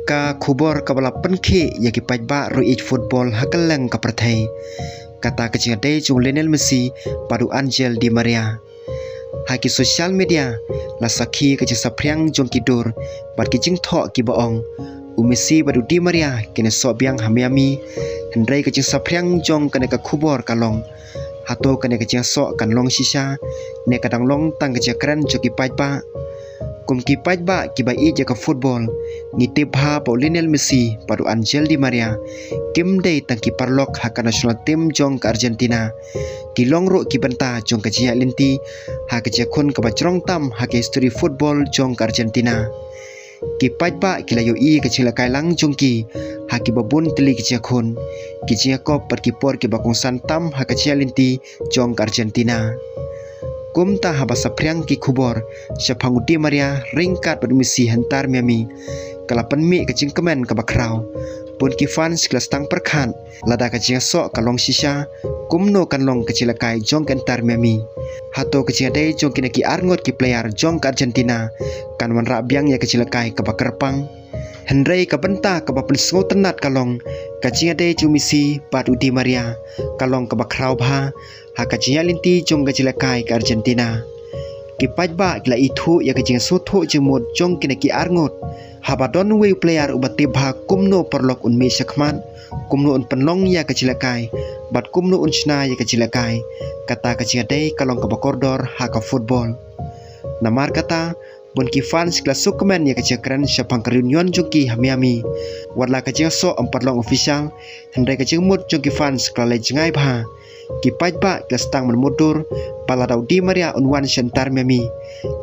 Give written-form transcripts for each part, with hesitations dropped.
ka khubor ka bala penke ya ki pajba ro ich football hakaleng ka prathai kata kecing ade jung Lionel Messi padu Angel Di Maria haki social media la sakhi kecing sapriang jong kidur bat kicing tho ki baong Messi padu Di Maria kene so biang hamiami hendrai kecing sapriang jong kene ka khubor kalong hato kene kecing so kan long sisa ne kadang long tang kecing kran joki pajba kum ki pajba ki bai je ka football ni tibha pa Lionel Messi padu Angel Di Maria kim dei tang ki parlok haka national team jong ka Argentina ki longro ki benta jong ka jia linti ha ka khun ka bacrong tam ha ka history football jong ka Argentina ki pajba ki layo i ka chila kai lang jong ki ha ki babun tili ki khun ki jia kop par ki por ki bakong santam ha ka jia linti jong ka Argentina kumta habasa priang ki khubor syaphangu Di Maria ringkat padu Messi hantar miami kalapan mi kecing kemen ka bakrau pun ki fans kelas tang perkhan lada kecing so kalong sisa kumno kan long kecilakai jong kentar miami hato kecing dei jong kina ki arngot ki player jong ka Argentina kan wan ra biang ya kecilakai ka bakerpang hendrai ka benta ka bapen sngo tenat kalong kecing dei jong Messi padu Di Maria kalong ka bakrau bha haka jia linti jong kecilakai ka Argentina ki pajba kila itu ya kecing suthu jemut jong kina ki arngot habadon we player ubati bha kumno perlok unmi sakman kumno un penlong ya kecilakai bat kumno un chna ya kecilakai kata kecing dei kalong ka bakordor haka football namar kata bon ki fans kelas sukmen ya kecing keren syapang reunion jongki hamiami warla kecing so emperlong official hendai kecing mut jongki fans kala jengai bha ki pajba kelas tang menmudur pala dau Di Maria unwan sentar miami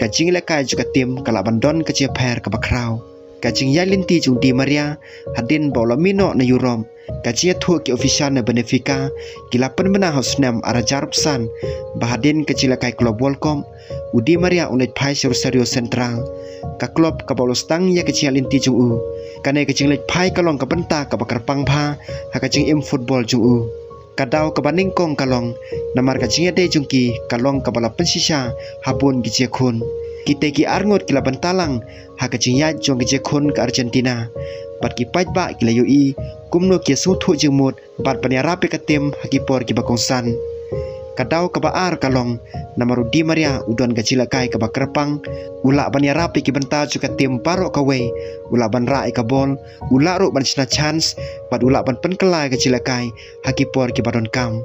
kecing lekai juga tim kala bandon kecing per ke bakrau kecing ya linti jung Di Maria hadin bola mino na Europe kecing thu ki official na Benfica kilapan bena hosnam arajar pesan bahadin kecing lekai klub Worldcom Di Maria unit pai Rosario Central ka klub ka bolos tang ya kecing linti jung u kane kecing lek pai kalong ka benta ka bakar pangpha ha kecing im football jung u kadau kabaning kong kalong namar kacing ade jungki kalong kabala pensisa habun gice khun kita ki arngot kila bentalang ha kacing ya jong gice khun ke Argentina bat ki pajba kila yoi kumno ki suthu jemut bat paniara pe katim hakipor ki bakongsan kadau kabaar kalong namaru Di Maria udon gacila kai ka bakrepang ula paniara pe ki benta juga tim parok kawe ula ban rai ka bol ula ro ban chna chance bat ula ban penkelai gacila kai hakipor ki badon kam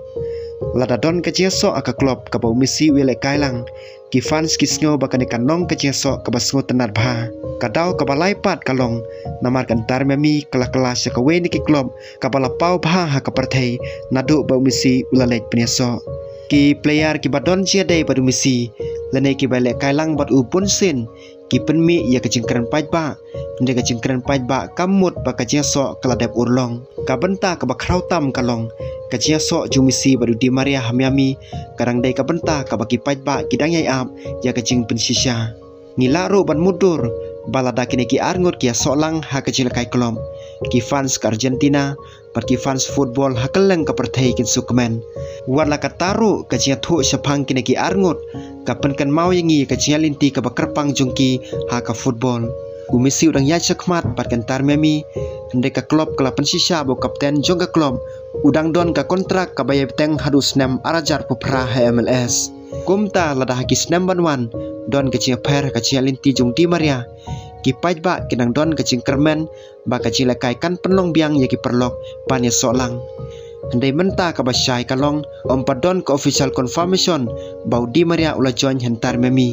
lada don kecing so aka klub ka bau Messi wile kailang ki fans ki sngo bakane kanong kecing so ka basngo tenat bha kadau ka balai pat kalong namar kan tar memi kelas ka we ni ki klub ka bala pau bha ha ka parthai nadu bau Messi ula lek pniaso ki player ki badon cia dei padu Messi lene ki bale kailang bat upun sin ki penmi ya kecing keren pajba ende kecing keren pajba kamut ba kecing so keladep urlong ka benta ka bakrau tam kalong kecing so ju Messi padu Di Maria hamiami karang dei ka benta ka baki pajba kidang yai ap ya kecing pensisya ngilaro ban mudur balada kini ki arngot ki so lang ha kecil kai klom ki fans ka Argentina pergi fans football hakeleng ka perthai kin sukmen warla ka taru ka jia thu syapang kini ki arngot ka penkan mau yangi ka jia linti ka bakerpang jongki ha ka football Messi udang ya sakmat patkan tar memi hendai ka klub kala pensisa bo kapten jong ka klub udang don ka kontrak ka bayar teng hadus nem arajar pupra MLS kumta lada hakis nem banwan don ka jia per ka jia linti jong Di Maria ki pajba kinang don kecing kermen ba kecing lekai kan penlong biang ya ki perlok panya solang hendai menta ka basyai kalong ompadon ka official confirmation bau Di Maria ula join hentar memi